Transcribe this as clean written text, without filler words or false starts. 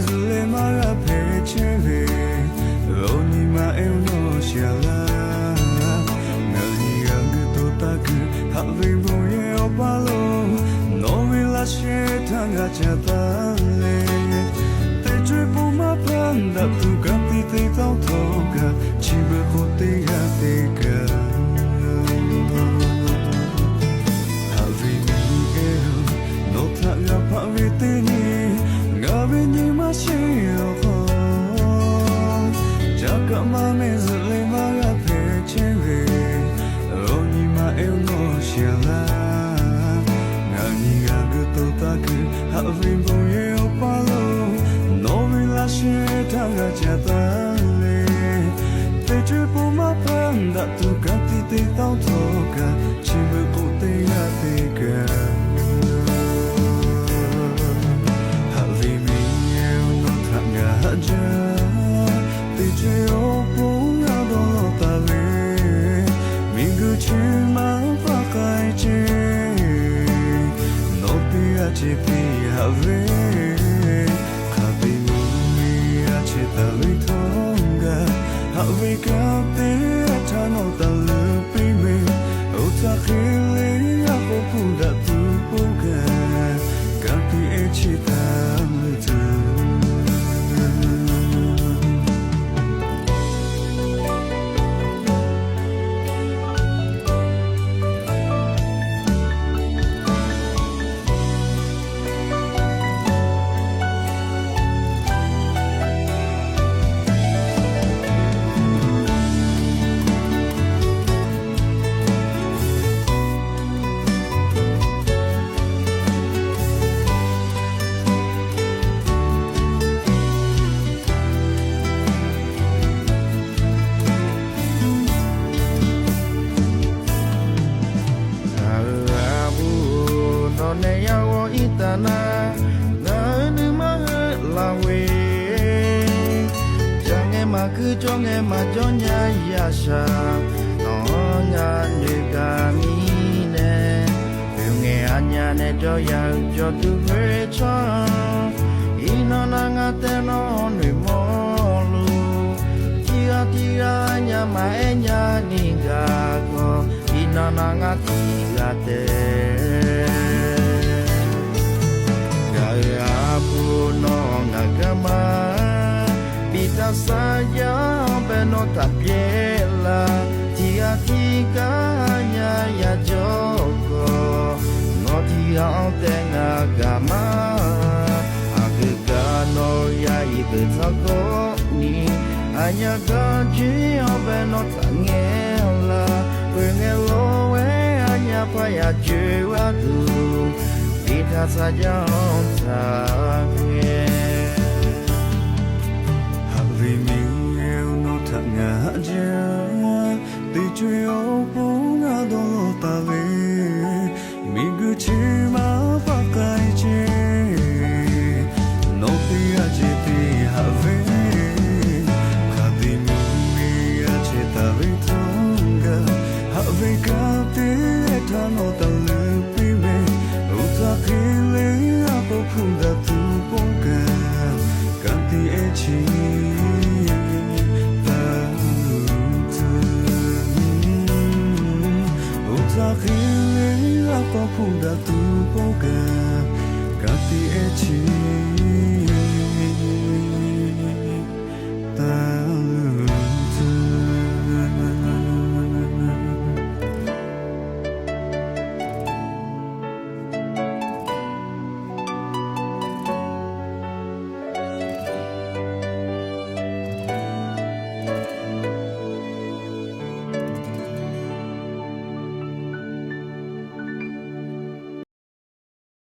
zule mara pecheve Roni ma euno shala Nali yang to tak Havi boye opalo No vila shetanga chatale Te chwe puma panda Tu kanti te tau toga Chiba kote ya te ka Havi mi eo No tak ya pa vitini Ngabini mashiyo ko Jaka mame zule mara pecheve Roni ma eo no shala Ngani gagu to taku Havin boye opalo No vila shetanga chatale Te chwe puma panda Tu kanti te tau toka Chibu kote ya te ka Chipi have Kabi mumi achita litonga Have kapte atano talupi me Utakili ako punda tupoga Kapi echita litu Cứ cho nghe mà cho nhà ya sa nó nhà như cả mi nè yêu nghe anh nhà nè cho ya cho tu về cho ina na ngate no ni molu tia nhà mà em nhà ni ga go ina na ngati gate gaya pu no ngagama Bita saja benota piela Tia tiganya ya joko Notia tenga gama Agegano ya ibetako ni Anya gaji benota ngela Wengelo we anya paya jiwa tu Bita saja ontake Vì mình yêu nó thật ngã cha Từ chuyện ô bố ngã đô ta về Mình cứ chỉ mà phát cái chê Nó tì à chê tì hạ về Khá tì mình à chê ta về thông gà Hạ về cả tì ế thà nó ta lưu bì mê Ú ta khi lấy á bố phung đà tu bố gà Càng tì ế chì Khi lấy có phun đã tu bố gà